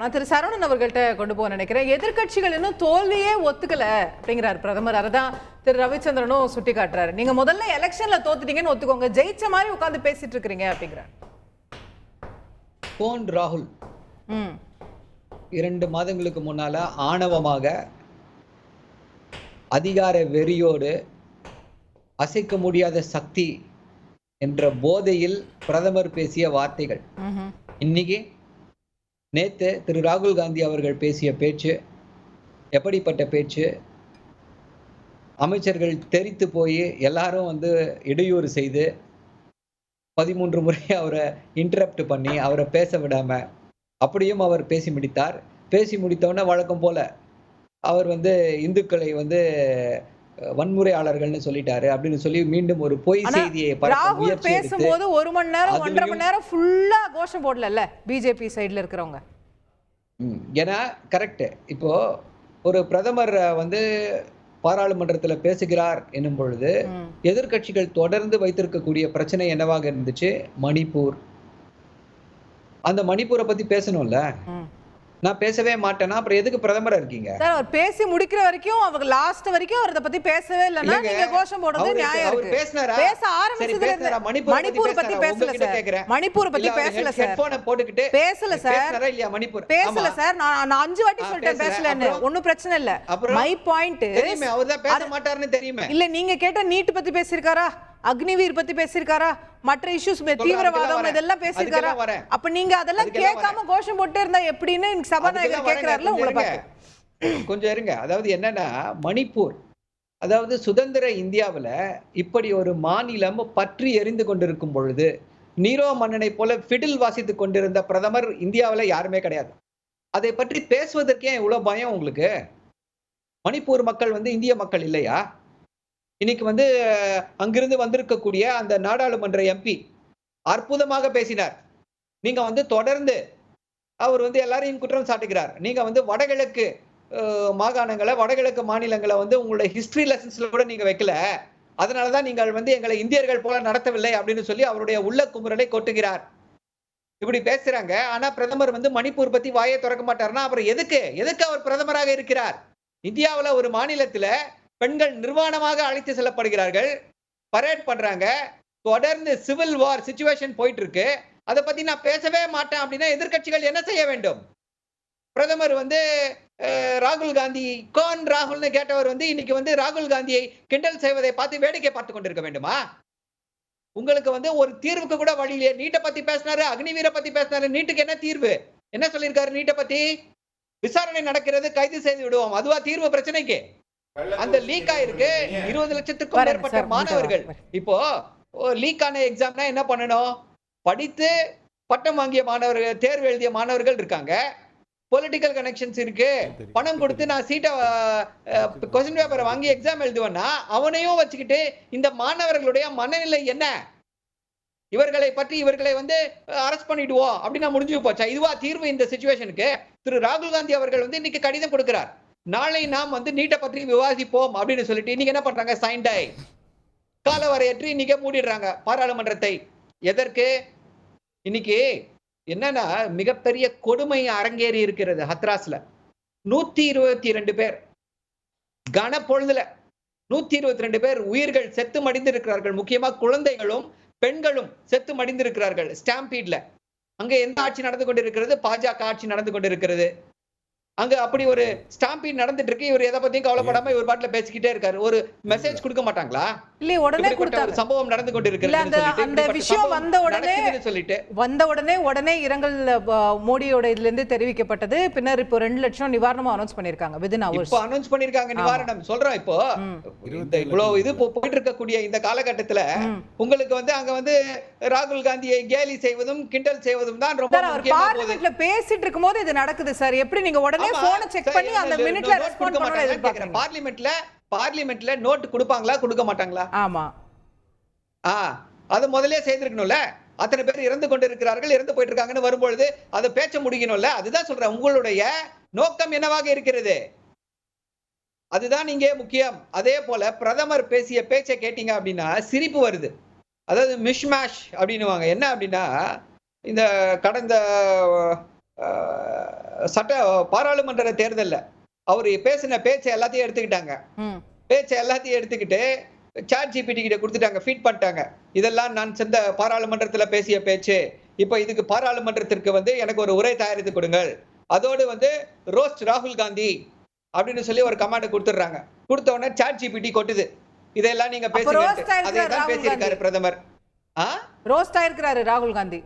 நான் திரு சரவணன் அவர்கள்ட்ட கொண்டு போக நினைக்கிறேன். எதிர்கட்சிகள் இன்னும் தோல்வியே ஒத்துக்கல அப்படிங்கிறார் பிரதமர். அதான் திரு ரவிச்சந்திரனும் சுட்டி காட்டுறாரு. நீங்க முதல்ல எலெக்ஷன்ல தோத்துட்டீங்கன்னு ஒத்துக்கோங்க, ஜெயிச்ச மாதிரி உட்கார்ந்து பேசிட்டு இருக்கிறீங்க அப்படிங்கிறார். போன் ராகுல் 2 மாதங்களுக்கு முன்னால ஆணவமாக அதிகார வெறியோடு அசைக்க முடியாத சக்தி என்ற போதையில் பிரதமர் பேசிய வார்த்தைகள் இன்னைக்கு நேத்து திரு ராகுல் காந்தி அவர்கள் பேசிய பேச்சு எப்படிப்பட்ட பேச்சு? அமைச்சர்கள் தெரித்து போய் எல்லாரும் இடையூறு செய்து 13 முறை அவரை இன்டரப்ட் பண்ணி அவரை பேச விடாம அப்படியும் அவர் பேசி முடித்தார். பேசி முடித்தவொடனே வழக்கம் போல அவர் இந்துக்களை வன்முறையாளர்கள்னு சொல்லிட்டாரு அப்படின்னு சொல்லி மீண்டும் ஒரு பொய் செய்தியை ராகுல் பேசும்போது 1 மணி நேரம் 1.5 மணி நேரம் ஃபுல்லா கோஷம் போடல பிஜேபி சைடுல இருக்கிறவங்க. ஏன்னா கரெக்ட். இப்போ ஒரு பிரதமர் பாராளுமன்றத்தில் பேசுகிறார் என்னும் பொழுது எதிர்கட்சிகள் தொடர்ந்து வைத்திருக்கக்கூடிய பிரச்சனை என்னவாக இருந்துச்சு? மணிப்பூர். அந்த மணிப்பூரை பத்தி பேசணும்ல. நான் பேசவே மாட்டேனா அப்புறம் எதுக்கு பிரதமரா இருக்கீங்க? சார் அவர் பேசி முடிக்கிற வரைக்கும் அவங்க லாஸ்ட் வரைக்கும் அவரை பத்தி பேசவே இல்லனா நீங்க கோஷம் போடுறது நியாயம் இருக்கு. பேச ஆரம்பிச்சதுல மணிப்பூர் பத்தி பேசல சார். மணிப்பூர் பத்தி பேசல சார். ஹெட்போனை போட்டுக்கிட்டு பேசல சார். பேசறா இல்லையா மணிப்பூர்? பேசல சார். நான் 5 வாட்டி சொல்லிட்டேன் பேசலன்னு. ஒண்ணும் பிரச்சனை இல்ல. மை பாயிண்ட் தெரியுமே அவர் தான் பேச மாட்டாருன்னு தெரியுமே. இல்ல நீங்க கேட்ட நீட் பத்தி பேசிருக்காரா? அக்னிவீர் பத்தி பேசிருக்காரா? மற்ற இஷ்யூஸ் தீவிரவாதம் இதெல்லாம் பேசிருக்காரா? அப்ப நீங்க அதெல்லாம் கேட்காம கோஷம் போட்டே இருந்தா எப்படின்னு சபாநாயகர் கேக்குறாருல உங்களை பார்த்து. கொஞ்சம் இருங்க. அதாவது என்னன்னா மணிப்பூர் சுதந்திர இந்தியாவுல இப்படி ஒரு மாநிலம் பற்றி எரிந்து கொண்டிருக்கும் பொழுது நீரோ மன்னனை போல ஃபிடில் வாசித்துக் கொண்டிருந்த பிரதமர் இந்தியாவுல யாருமே கிடையாது. அதை பற்றி பேசுவதற்கே இவ்வளவு பயம் உங்களுக்கு? மணிப்பூர் மக்கள் இந்திய மக்கள் இல்லையா? இன்னைக்கு அங்கிருந்து வந்திருக்கக்கூடிய அந்த நாடாளுமன்ற எம்பி அற்புதமாக பேசினார். நீங்க தொடர்ந்து அவர் எல்லாரையும் குற்றம் சாட்டுகிறார். நீங்க வடகிழக்கு மாகாணங்களை வடகிழக்கு மாநிலங்களை உங்களுடைய ஹிஸ்டரி லெசன்ஸ்ல கூட நீங்க வைக்கல. அதனாலதான் நீங்கள் எங்களை இந்தியர்கள் போல நடத்தவில்லை அப்படின்னு சொல்லி அவருடைய உள்ள குமுறலை கொட்டுகிறார். இப்படி பேசுறாங்க. ஆனா பிரதமர் மணிப்பூர் பத்தி வாயை திறக்க மாட்டாருன்னா அப்புறம் எதுக்கு அவர் பிரதமராக இருக்கிறார்? இந்தியாவுல ஒரு மாநிலத்துல பெண்கள் நிர்வாணமாக அழைத்து செல்லப்படுகிறார்கள், பரேட் பண்றாங்க, தொடர்ந்து சிவில் வார் சிச்சுவேஷன் போயிட்டு இருக்கு. அதை பத்தி நான் பேசவே மாட்டேன் அப்படின்னா எதிர்கட்சிகள் என்ன செய்ய வேண்டும்? பிரதமர் ராகுல் காந்தி கோன் ராகுல்னு கேட்டவர் இன்னைக்கு ராகுல் காந்தியை கிண்டல் செய்வதை பார்த்து வேடிக்கை பார்த்து கொண்டிருக்க வேண்டுமா? உங்களுக்கு ஒரு தீர்வுக்கு கூட வழி இல்லையே. நீட்டை பத்தி பேசினாரு, அக்னிவீரை பத்தி பேசினாரு. நீட்டுக்கு என்ன தீர்வு? என்ன சொல்லியிருக்காரு? நீட்டை பத்தி விசாரணை நடக்கிறது, கைது செய்து விடுவோம். அதுவா தீர்வு பிரச்சனைக்கு? அந்த லீக் ஆயிருக்கு. 20 லட்சத்துக்கும் மேற்பட்ட மாணவர்கள் இப்போ லீக் ஆன எக்ஸாம்னா என்ன பண்ணணும்? படித்து பட்டம் வாங்கிய மாணவர்கள், தேர்வு எழுதிய மாணவர்கள் இருக்காங்க. பொலிட்டிக்கல் கனெக்ஷன்ஸ் இருக்கு. பணம் கொடுத்து நான் சீட்டை கொஸ்டின் பேப்பரை வாங்கி எக்ஸாம் எழுதுவேன்னா அவனையும் வச்சுக்கிட்டு இந்த மாணவர்களுடைய மனநிலை என்ன? இவர்களை பற்றி இவர்களை அரெஸ்ட் பண்ணிடுவோம் அப்படின்னா முடிஞ்சு போச்சா? இதுவா தீர்வு இந்த சிச்சுவேஷனுக்கு? திரு ராகுல் காந்தி அவர்கள் இன்னைக்கு கடிதம் கொடுக்கிறார். நாளை நாம் நீட்டை பற்றி விவாதிப்போம் அப்படின்னு சொல்லிட்டு இன்னைக்கு என்ன பண்றாங்க? சைன்டாய் காலவரையற்றி இன்னைக்கு மூடிடுறாங்க பாராளுமன்றத்தை. எதற்கு? இன்னைக்கு என்னன்னா மிகப்பெரிய கொடுமை அரங்கேறி இருக்கிறது. ஹத்ராஸ்ல 122 பேர் கனப்பொழுதுல 122 பேர் உயிர்கள் செத்து மடிந்திருக்கிறார்கள். முக்கியமா குழந்தைகளும் பெண்களும் செத்து மடிந்திருக்கிறார்கள் ஸ்டாம்பீட்ல. அங்க எந்த ஆட்சி நடந்து கொண்டிருக்கிறது? பாஜக ஆட்சி நடந்து கொண்டிருக்கிறது. அங்க அப்படி ஒரு ஸ்டாம்பீட் நடந்துட்டு இருக்கு. இவர் எதை பத்தியும் கவலைப்படாம இவர் பாட்டுல பேசிக்கிட்டே இருக்காரு. ஒரு மெசேஜ் கொடுக்க மாட்டாங்களா? இல்ல உடனே கொடுத்தாரு. சம்பவம் நடந்து கொண்டிருக்கிறது. அந்த விஷயம் வந்த உடனே இரங்கல் மோடியோட இதுல இருந்து தெரிவிக்கப்பட்டது. பின்னர் இப்போ 2 லட்சம் நிவாரணம் அனௌன்ஸ் பண்ணிருக்காங்க. வித்தின் ஹவர்ஸ் இப்போ அனௌன்ஸ் பண்ணிருக்காங்க நிவாரணம். சொல்றேன் இப்போ இவ்வளவு இது போயிட்டு இருக்கக்கூடிய இந்த காலகட்டத்துல உங்களுக்கு அங்க ராகுல் காந்தியை கேலி செய்வதும் கிண்டல் செய்வதும் தான் ரொம்ப முக்கியமா போகுது. பார்லிமென்ட்ல பேசிட்டு இருக்கும்போது இது நடக்குது சார். எப்படி நீங்க உடனே போனை செக் பண்ணி அந்த மினிட்ல ரெஸ்பாண்ட் பண்ணனும்? பார்லிமென்ட்ல நோட் கொடுப்பாங்களா கொடுக்க மாட்டாங்களா? ஆமா. அது முதல்லயே செய்திருக்கணும்ல. அத்தனை பேர் இறந்து கொண்டிருக்கிறார்கள், இறந்து போயிட்டு இருக்காங்கன்னு வரும்பொழுது அதை பேச்ச முடிக்கணும்ல. அதுதான் சொல்றேன். உங்களுடைய நோக்கம் என்னவாக இருக்கிறது? அதுதான் இங்கே முக்கியம். அதே போல பிரதமர் பேசிய பேச்சை கேட்டீங்க அப்படின்னா சிரிப்பு வருது. அதாவது மிஷ்மேஷ் அப்படின்னுவாங்க. என்ன அப்படின்னா இந்த கடந்த பாராளுமன்ற தேர்தல்ல அவர் பேசின பேச்சை எல்லாத்தையும் எடுத்துக்கிட்டாங்க. பேச்சை எல்லாத்தையும் எடுத்துக்கிட்டு சாட் ஜிபிடி கிட்ட கொடுத்துட்டாங்க, ஃபீட் பண்ணிட்டாங்க. இதெல்லாம் நான் சென்ற பாராளுமன்றத்துல பேசிய பேச்சு, இப்ப இதுக்கு பாராளுமன்றத்திற்கு வந்து எனக்கு ஒரு உரை தயாரித்து கொடுங்கள், அதோடு வந்து ரோஸ்ட் ராகுல் காந்தி அப்படின்னு சொல்லி ஒரு கமாண்ட் கொடுத்துடுறாங்க. கொடுத்த உடனே சாட் ஜிபிடி கொட்டுது, இதெல்லாம் நீங்க பேசுங்க, அதே தான் பேசியிருக்காரு பிரதமர். ரோஸ்ட் ஆயிருக்கிறாரு ராகுல் காந்தி,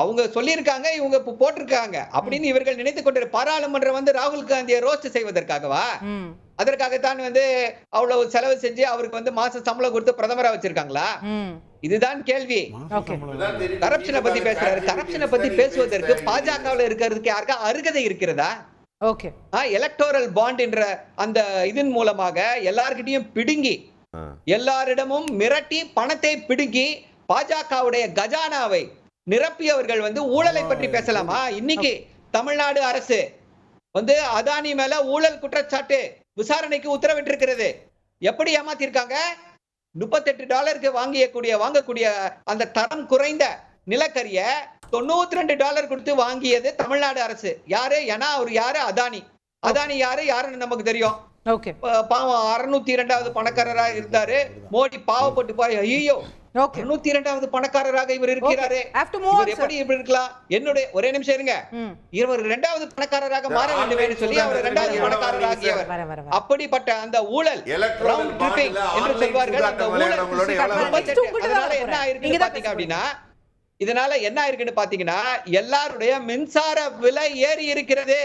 அவங்க சொல்லியிருக்காங்க, இவங்க போட்டிருக்காங்க அப்படின்னு இவர்கள் நினைத்துக் கொண்டு பாராளுமன்றம் வந்து ராகுல் காந்தியை ரோஸ்ட் செய்வதற்காகவா? அதற்காகத்தான் வந்து அவ்வளவு செலவு செஞ்சு அவருக்கு வந்து மாச சம்பளம் கொடுத்து பிரதமரா வச்சிருக்காங்களா? இதுதான் கேள்வி. கரப்ஷனை பத்தி பேசுறாரு. கரப்ஷனை பத்தி பேசுவதற்கு பாஜகவில் இருக்கிறதுக்கு யாருக்கா அருகதை இருக்கிறதா? எலக்டோரல் பாண்ட் என்ற அந்த இதன் மூலமாக எல்லார்கிட்டையும் பிடுங்கி, எல்லாரிடமும் மிரட்டி பணத்தை பிடுங்கி பாஜகவுடைய கஜானாவை நிரப்பியவர்கள் வந்து ஊழலை பற்றி பேசலாமா? இன்னைக்கு தமிழ்நாடு அரசு வந்து அதானி மேல ஊழல் குற்றச்சாட்டு விசாரணைக்கு உத்தரவிட்டிருக்கிறது. எப்படி ஏமாத்திருக்காங்க? $38 வாங்கக்கூடிய அந்த தரம் குறைந்த நிலக்கரிய $92 கொடுத்து வாங்கியது தமிழ்நாடு அரசு. யாரு? ஏன்னா அவர் யாரு? அதானி. அதானி யாருன்னு நமக்கு தெரியும். பாவம் 602வது பணக்காரரா இருந்தாரு. மோடி பாவப்பட்டு போய் ஐயோ 602வது பணக்காரராக இவர் இருக்கிறாரு, எப்படி இப்படி இருக்கலாம்? என்னுடைய ஒரே நிமிஷம் இருங்க, இவர் 2வது பணக்காரராக மாற வேண்டும் என்று சொல்லி அவர் 2வது பணக்காரராகியவர். அப்படிப்பட்ட அந்த ஊழல் என்று சொல்வார்கள். அந்த ஊழல் அதனால என்ன ஆயிருக்குன்னு பாத்தீங்க அப்படின்னா, இதனால என்ன ஆயிருக்குன்னு பாத்தீங்கன்னா, எல்லாருடைய மின்சார விலை ஏறி இருக்கிறது.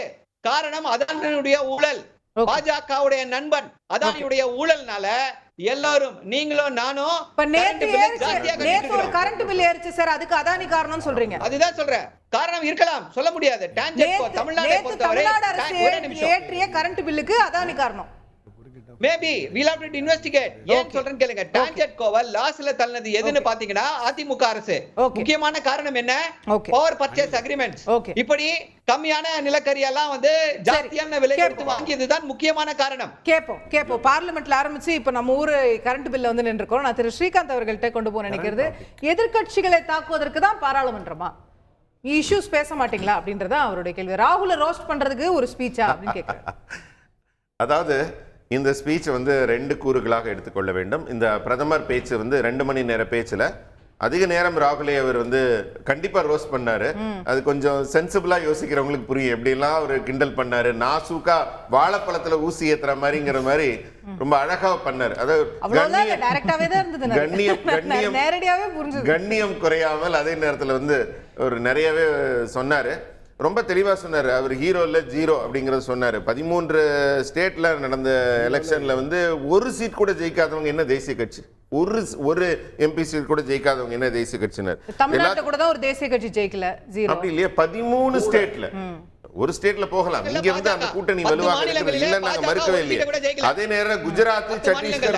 காரணம் அதானியுடைய ஊழல், பாஜகவுடைய நண்பன் அதானியுடைய ஊழல்னால எல்லாரும், நீங்களும் நானும் கரண்ட் பில் ஏறிச்சு சார், அதுக்கு அதானி காரணம் சொல்றீங்க? அதுதான் சொல்றேன், காரணம் இருக்கலாம், சொல்ல முடியாது. தமிழ்நாட்டை பொறுத்தவரை ஏற்றிய கரண்ட் பில்லுக்கு அதானி காரணம். Maybe we'll have to investigate. ஏன் சொல்றேன்னு கேளுங்க. டான்ஜெட்கோவ லாஸ்ல தள்ளனது எதுன்னு பாத்தீங்கன்னா அதிமுக அரசு. முக்கியமான காரணம் என்ன? Power purchase agreements. இப்படி கம்மியான நிலக்கரி எல்லாம் வந்து ஜாஸ்தியான விலை கொடுத்து வாங்கியதுதான் முக்கியமான காரணம். கேப்போ பார்லிமெண்ட்ல ஆரம்பிச்சு இப்ப நம்ம ஊரு கரண்ட் பில்ல வந்து நின்றுக்கோம். நான் திரு ஸ்ரீகாந்த் அவர்கள்ட்ட கொண்டு போக நினைக்கிறது, எதிர்க்கட்சிகளை தாக்குவதற்கு தான் பாராளுமன்றமா? இஷ்யூஸ் பேச மாட்டீங்களா அப்படின்றத அவருடைய கேள்வி. ராகுல ரோஸ்ட் பண்றதுக்கு ஒரு ஸ்பீச்சா அப்படின்னு கேட்கிறேன். அதாவது இந்த ஸ்பீச் வந்து 2 கூறுகளாக எடுத்துக்கொள்ள வேண்டும். இந்த பிரதமர் பேச்சு வந்து 2 மணி நேர பேச்சுல அதிக நேரம் ராகுலே அவர் வந்து கண்டிப்பா ரோஸ்ட் பண்ணாரு. அது கொஞ்சம் சென்சிபிளா யோசிக்கிறவங்களுக்கு புரியும். எப்படிலாம் அவர் கிண்டல் பண்ணாரு, நாசூக்கா வாழைப்பழத்துல ஊசி ஏத்துற மாதிரிங்கிற மாதிரி ரொம்ப அழகா பண்ணாரு. அதாவது கண்ணியம் குறையாமல் அதே நேரத்துல வந்து ஒரு நிறையவே சொன்னாரு. ரொம்ப தெளிவாக சொன்னார். அவர் ஹீரோ இல்லை ஜீரோ அப்படிங்கிறத சொன்னார். 13 ஸ்டேட்ல நடந்த எலெக்ஷன்ல வந்து ஒரு சீட் கூட ஜெயிக்காதவங்க என்ன தேசிய கட்சி? ஒரு எம்பி சீட் கூட ஜெயிக்காதவங்க என்ன தேசிய கட்சினர்? தமிழ்நாட்டுல கூட தான் ஒரு தேசிய கட்சி ஜெயிக்கல, ஜீரோ. அப்படி இல்லையா? 13 ஸ்டேட்ல ஒரு ஸ்டேட்ல போகலாம். இங்க வந்து அந்த கூட்டணி வலுவாக இருக்கிறது இல்ல, நாங்க மறுக்கவே இல்லையா. அதே நேரம் குஜராத், சத்தீஸ்கர்,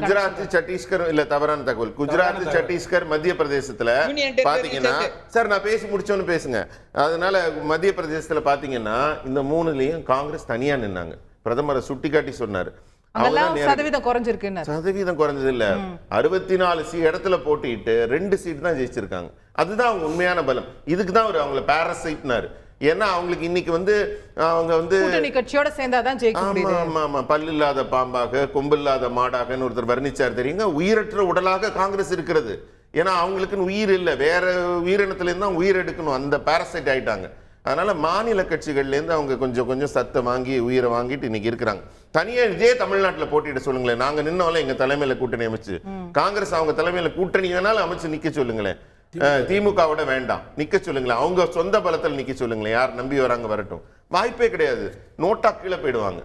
குஜராத், சத்தீஸ்கர் இல்ல, தவறான தகவல். குஜராத், சத்தீஸ்கர், மத்திய பிரதேசத்துல பாத்தீங்கன்னா, சார் நான் பேசி முடிச்சோன்னு பேசுங்க. அதனால மத்திய பிரதேசத்துல பாத்தீங்கன்னா இந்த 3லயும் காங்கிரஸ் தனியா நின்னாங்க. பிரதமரை சுட்டி காட்டி சொன்னாரு, சதவீதம் குறைஞ்சது இல்ல, 64 இடத்துல போட்டிட்டு 2 சீட் தான் ஜெயிச்சிருக்காங்க. அதுதான் அவங்க உண்மையான பலம். இதுக்கு தான் அவங்களை பாராசைட்னாரு. ஏன்னா அவங்களுக்கு இன்னைக்கு வந்து அவங்க வந்து கட்சியோட சேர்ந்தாதான் ஜெயிக்க முடியுது. ஆமா, பல்லு இல்லாத பாம்பாக கொம்பு இல்லாத மாடாகன்னு ஒருத்தர் வர்ணிச்சார் தெரியுங்க. உயிரற்ற உடலாக காங்கிரஸ் இருக்கிறது. ஏன்னா அவங்களுக்குன்னு உயிர் இல்லை, வேற உயிரினத்துல இருந்து தான் உயிர் எடுக்கணும். அந்த பாராசைட் ஆயிட்டாங்க. அதனால மாநில கட்சிகள்லேருந்து அவங்க கொஞ்சம் சத்தை வாங்கி உயிரை வாங்கிட்டு இன்னைக்கு இருக்கிறாங்க. தனியா இதே தமிழ்நாட்டில் போட்டிட்டு சொல்லுங்களேன். நாங்க நின்னாலும் எங்க தலைமையில கூட்டணி அமைச்சு, காங்கிரஸ் அவங்க தலைமையில கூட்டணி வேணாலும் அமைச்சு நிக்க சொல்லுங்களேன். திமுகவோட வேண்டாம், நிக்க சொல்லுங்களேன். அவங்க சொந்த பலத்தில் நிக்க சொல்லுங்களேன். யார் நம்பி வராங்க வரட்டும். வாய்ப்பே கிடையாது. நோட்டா கீழே போயிடுவாங்க.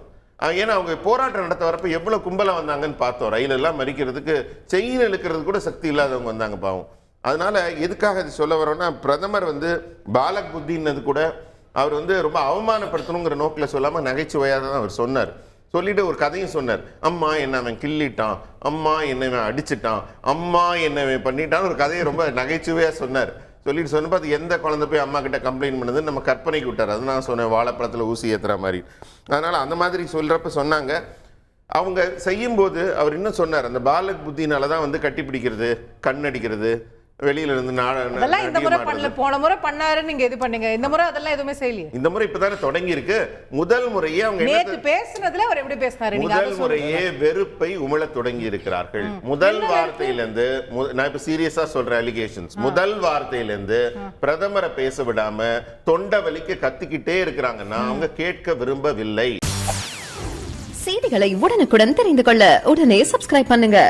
ஏன்னா அவங்க போராட்டம் நடத்த வரப்ப எவ்வளவு கும்பலா வந்தாங்கன்னு பார்த்தோம். ரயில் எல்லாம் மறிக்கிறதுக்கு, செயின் இழுக்கிறது கூட சக்தி இல்லாதவங்க வந்தாங்க பாவம். அதனால எதுக்காக இது சொல்ல வரோம்னா, பிரதமர் வந்து பாலக் புத்தின்னது கூட அவர் வந்து ரொம்ப அவமானப்படுத்தணுங்கிற நோக்கில் சொல்லாம நகைச்சுவையாக தான் அவர் சொன்னார். சொல்லிட்டு ஒரு கதையும் சொன்னார். அம்மா என்ன அவன் கிள்ளிட்டான், அம்மா என்ன அவன் அடிச்சுட்டான், அம்மா என்ன அவன் பண்ணிட்டான்னு ஒரு கதையை ரொம்ப நகைச்சுவையா சொன்னார். சொல்லிட்டு சொன்னப்போ அது எந்த குழந்தை போய் அம்மா கிட்ட கம்ப்ளைண்ட் பண்ணுதுன்னு நம்ம கற்பனைக்கு விட்டார். அது நான் சொன்னேன், வாழைப்பழத்தில் ஊசி ஏற்றுற மாதிரி. அதனால அந்த மாதிரி சொல்றப்ப சொன்னாங்க. அவங்க செய்யும்போது அவர் இன்னும் சொன்னார், அந்த பாலக் புத்தினால தான் வந்து கட்டி பிடிக்கிறது, கண் அடிக்கிறது, வெளியில இருந்து அதெல்லாம் இந்த முறை பண்ணல, போன முறை பண்ணாரு, நீங்க இது பண்ணீங்க. இந்த முறை அதெல்லாம் எதுவுமே செய்யலையே. இந்த முறை இப்பதானே தொடங்கி இருக்கு. முதல் முறையே அவங்க நேத்து பேசுனதுல அவர் எப்படி பேசினாரு? முதல் முறையே வெறுப்பை உமிழ தொடங்கி இருக்கிறார்கள். முதல் வார்த்தையிலிருந்து, நான் இப்ப சீரியஸா சொல்ற அலிகேஷன்ஸ், முதல் வார்த்தையிலிருந்து பிரதமரை பேச விடாம தொண்டை வலிக்கு கத்திக்கிட்டே இருக்கிறாங்கன்னா அவங்க கேட்க விரும்பவில்லை. செய்திகளை உடனுக்குடன் தெரிந்து கொள்ள உடனே சப்ஸ்கிரைப் பண்ணுங்க.